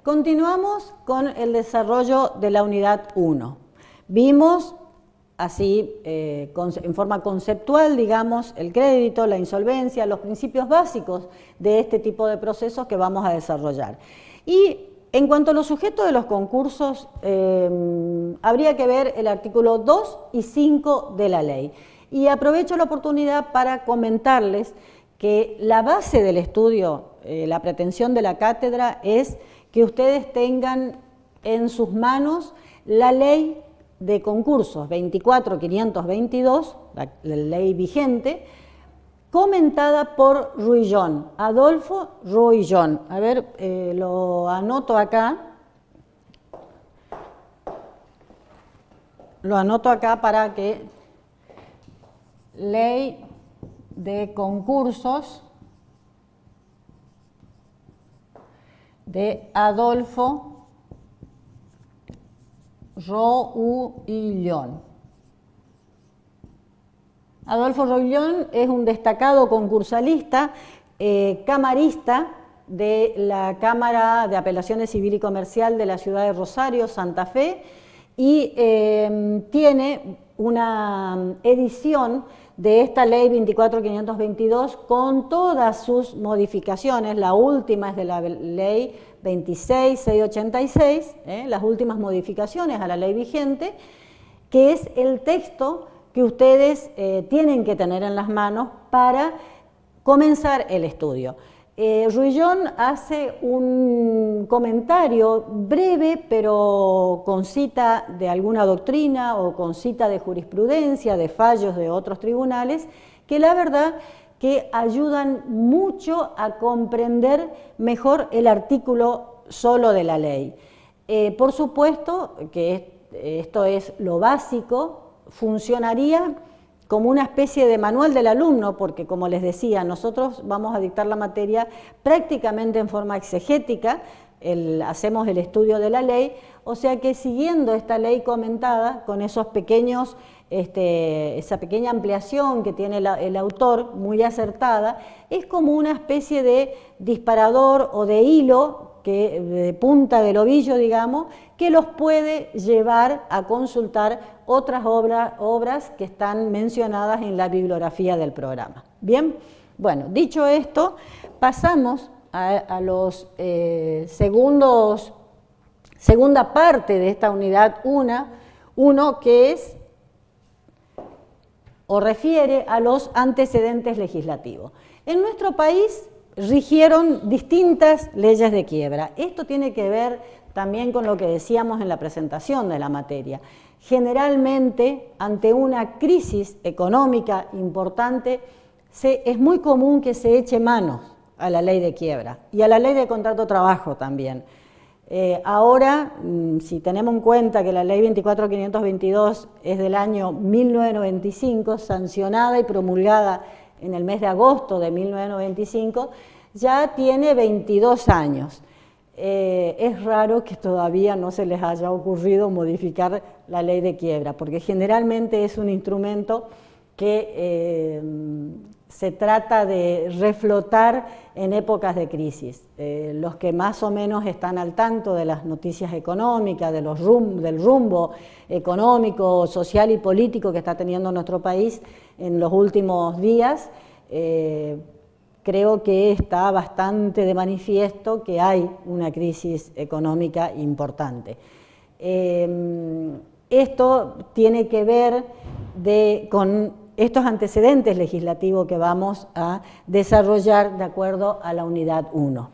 continuamos con el desarrollo de la unidad 1. Vimos así, en forma conceptual, digamos, el crédito, la insolvencia, los principios básicos de este tipo de procesos que vamos a desarrollar. Y en cuanto a los sujetos de los concursos, habría que ver el artículo 2 y 5 de la ley. Y aprovecho la oportunidad para comentarles que la base del estudio, la pretensión de la cátedra, es que ustedes tengan en sus manos la ley de concursos 24.522, la ley vigente, comentada por Ruillón, Adolfo Ruillón. A ver, lo anoto acá. Lo anoto acá para que... Ley de concursos de Adolfo Ruillón. Adolfo Ruillón es un destacado concursalista, camarista de la Cámara de Apelaciones Civil y Comercial de la ciudad de Rosario, Santa Fe, y tiene una edición de esta ley 24.522 con todas sus modificaciones. La última es de la ley 26.686, las últimas modificaciones a la ley vigente, que es el texto que ustedes tienen que tener en las manos para comenzar el estudio. Ruillón hace un comentario breve, pero con cita de alguna doctrina o con cita de jurisprudencia, de fallos de otros tribunales, que la verdad que ayudan mucho a comprender mejor el artículo solo de la ley. Por supuesto que esto es lo básico, funcionaría como una especie de manual del alumno, porque como les decía, nosotros vamos a dictar la materia prácticamente en forma exegética, hacemos el estudio de la ley, o sea que siguiendo esta ley comentada, con esos pequeños, esa pequeña ampliación que tiene el autor, muy acertada, es como una especie de disparador o de hilo, de punta del ovillo, digamos, que los puede llevar a consultar otras obras que están mencionadas en la bibliografía del programa. Bien, bueno, dicho esto, pasamos a los segunda parte de esta unidad 1, que es o refiere a los antecedentes legislativos. En nuestro país rigieron distintas leyes de quiebra. Esto tiene que ver también con lo que decíamos en la presentación de la materia. Generalmente, ante una crisis económica importante, es muy común que se eche mano a la ley de quiebra y a la ley de contrato de trabajo también. Ahora, si tenemos en cuenta que la ley 24.522 es del año 1995, sancionada y promulgada en el mes de agosto de 1995, ya tiene 22 años. Es raro que todavía no se les haya ocurrido modificar la ley de quiebra, porque generalmente es un instrumento que se trata de reflotar en épocas de crisis. Los que más o menos están al tanto de las noticias económicas, del rumbo económico, social y político que está teniendo nuestro país en los últimos días, creo que está bastante de manifiesto que hay una crisis económica importante. Esto tiene que ver con estos antecedentes legislativos que vamos a desarrollar de acuerdo a la unidad 1.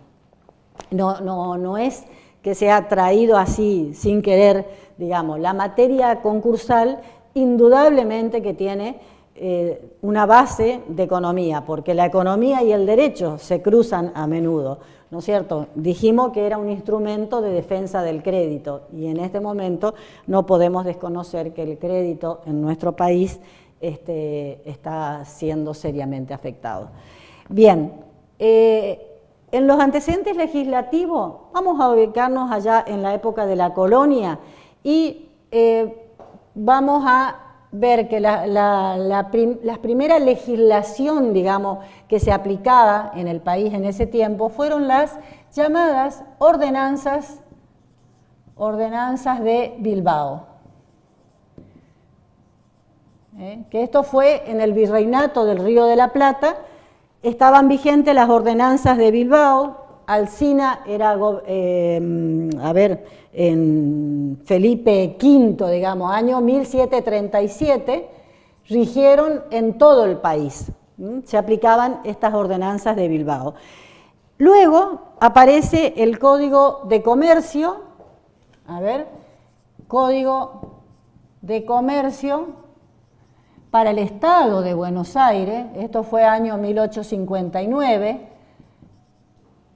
No es que se ha traído así, sin querer, digamos. La materia concursal indudablemente que tiene una base de economía, porque la economía y el derecho se cruzan a menudo, ¿no es cierto? Dijimos que era un instrumento de defensa del crédito y en este momento no podemos desconocer que el crédito en nuestro país está siendo seriamente afectado. Bien, en los antecedentes legislativos vamos a ubicarnos allá en la época de la colonia y vamos a ver que la primera legislación, digamos, que se aplicaba en el país en ese tiempo fueron las llamadas ordenanzas de Bilbao. Que esto fue en el Virreinato del Río de la Plata, estaban vigentes las ordenanzas de Bilbao. Alsina era, en Felipe V, digamos, año 1737, rigieron en todo el país. Se aplicaban estas ordenanzas de Bilbao. Luego aparece el Código de Comercio, Código de Comercio para el Estado de Buenos Aires, esto fue año 1859,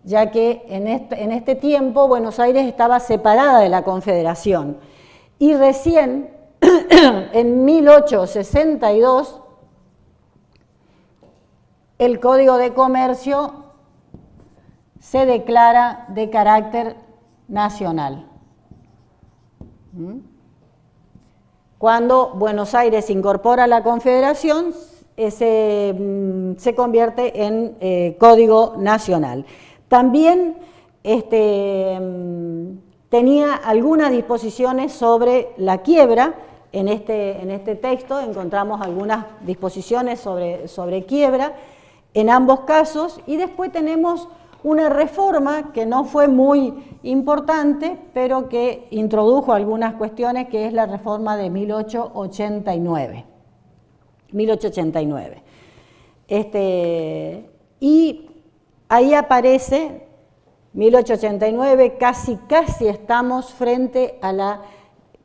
ya que en este tiempo Buenos Aires estaba separada de la Confederación. Y recién, en 1862, el Código de Comercio se declara de carácter nacional. Cuando Buenos Aires incorpora a la Confederación, se convierte en Código Nacional. También tenía algunas disposiciones sobre la quiebra. En este texto encontramos algunas disposiciones sobre quiebra en ambos casos, y después tenemos una reforma que no fue muy importante, pero que introdujo algunas cuestiones, que es la reforma de 1889. Y ahí aparece 1889, casi estamos frente a la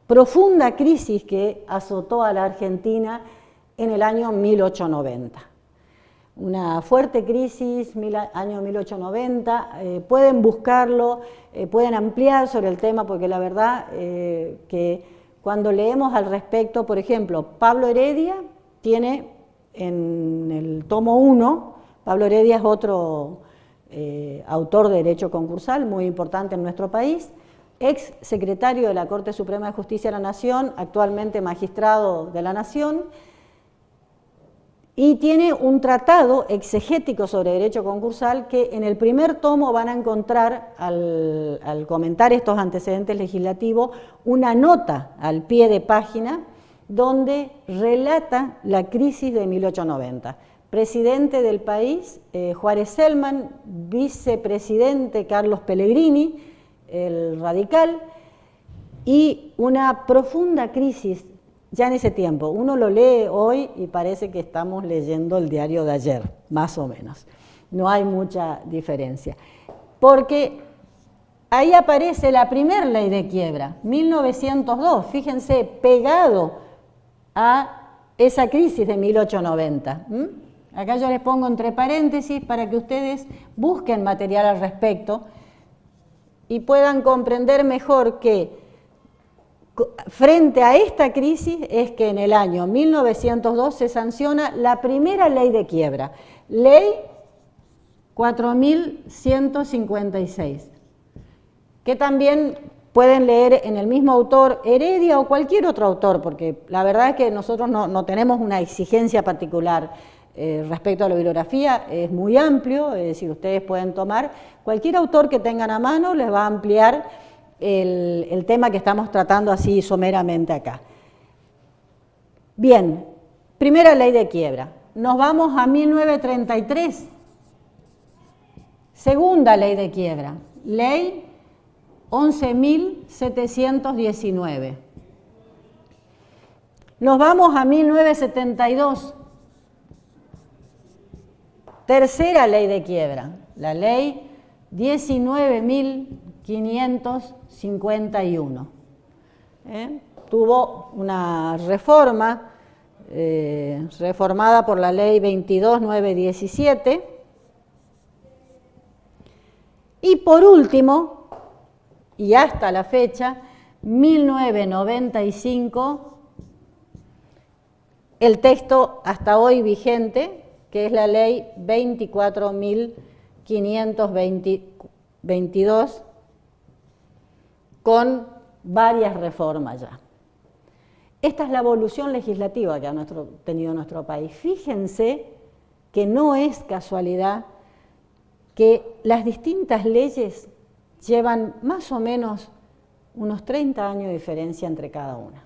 profunda crisis que azotó a la Argentina en el año 1890. Una fuerte crisis, año 1890, pueden buscarlo, pueden ampliar sobre el tema, porque la verdad que cuando leemos al respecto, por ejemplo, Pablo Heredia tiene en el tomo 1, Pablo Heredia es otro autor de derecho concursal muy importante en nuestro país, ex secretario de la Corte Suprema de Justicia de la Nación, actualmente magistrado de la Nación, y tiene un tratado exegético sobre derecho concursal que en el primer tomo van a encontrar, al comentar estos antecedentes legislativos, una nota al pie de página donde relata la crisis de 1890. Presidente del país, Juárez Celman, vicepresidente Carlos Pellegrini, el radical, y una profunda crisis ya en ese tiempo. Uno lo lee hoy y parece que estamos leyendo el diario de ayer, más o menos. No hay mucha diferencia. Porque ahí aparece la primera ley de quiebra, 1902, fíjense, pegado a esa crisis de 1890. Acá yo les pongo entre paréntesis para que ustedes busquen material al respecto y puedan comprender mejor que frente a esta crisis es que en el año 1902 se sanciona la primera ley de quiebra, ley 4156, que también pueden leer en el mismo autor Heredia o cualquier otro autor, porque la verdad es que nosotros no tenemos una exigencia particular respecto a la bibliografía, es muy amplio, es decir, ustedes pueden tomar cualquier autor que tengan a mano, les va a ampliar el tema que estamos tratando así someramente acá. Bien, primera ley de quiebra. Nos vamos a 1933. Segunda ley de quiebra, ley 11.719. Nos vamos a 1972. Tercera ley de quiebra, la ley 19.551. Tuvo una reforma, reformada por la ley 22.917. Y por último, y hasta la fecha, 1995, el texto hasta hoy vigente, que es la ley 24.522, con varias reformas ya. Esta es la evolución legislativa que ha tenido nuestro país. Fíjense que no es casualidad que las distintas leyes llevan más o menos unos 30 años de diferencia entre cada una.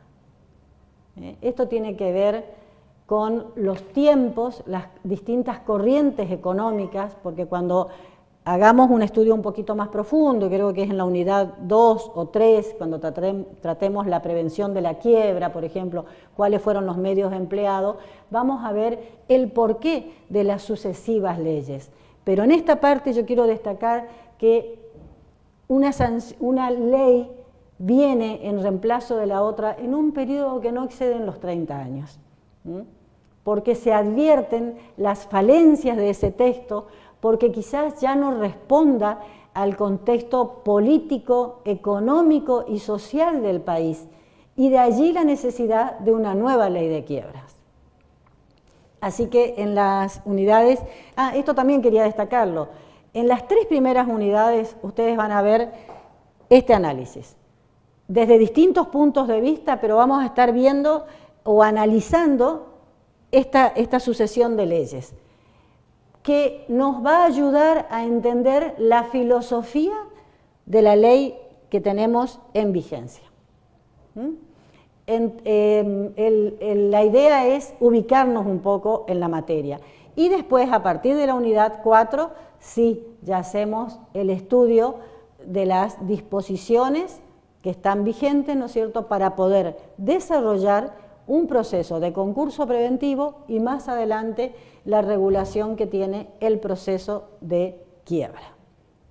Esto tiene que ver con los tiempos, las distintas corrientes económicas, porque cuando hagamos un estudio un poquito más profundo, creo que es en la unidad 2 o 3, cuando tratemos la prevención de la quiebra, por ejemplo, cuáles fueron los medios empleados, vamos a ver el porqué de las sucesivas leyes. Pero en esta parte yo quiero destacar que una ley viene en reemplazo de la otra en un periodo que no excede los 30 años, porque se advierten las falencias de ese texto, porque quizás ya no responda al contexto político, económico y social del país, y de allí la necesidad de una nueva ley de quiebras. Así que en las unidades, esto también quería destacarlo, en las 3 primeras unidades ustedes van a ver este análisis, desde distintos puntos de vista, pero vamos a estar viendo o analizando esta sucesión de leyes, que nos va a ayudar a entender la filosofía de la ley que tenemos en vigencia. La idea es ubicarnos un poco en la materia. Y después, a partir de la unidad 4, sí, ya hacemos el estudio de las disposiciones que están vigentes, ¿no es cierto?, para poder desarrollar un proceso de concurso preventivo y más adelante la regulación que tiene el proceso de quiebra.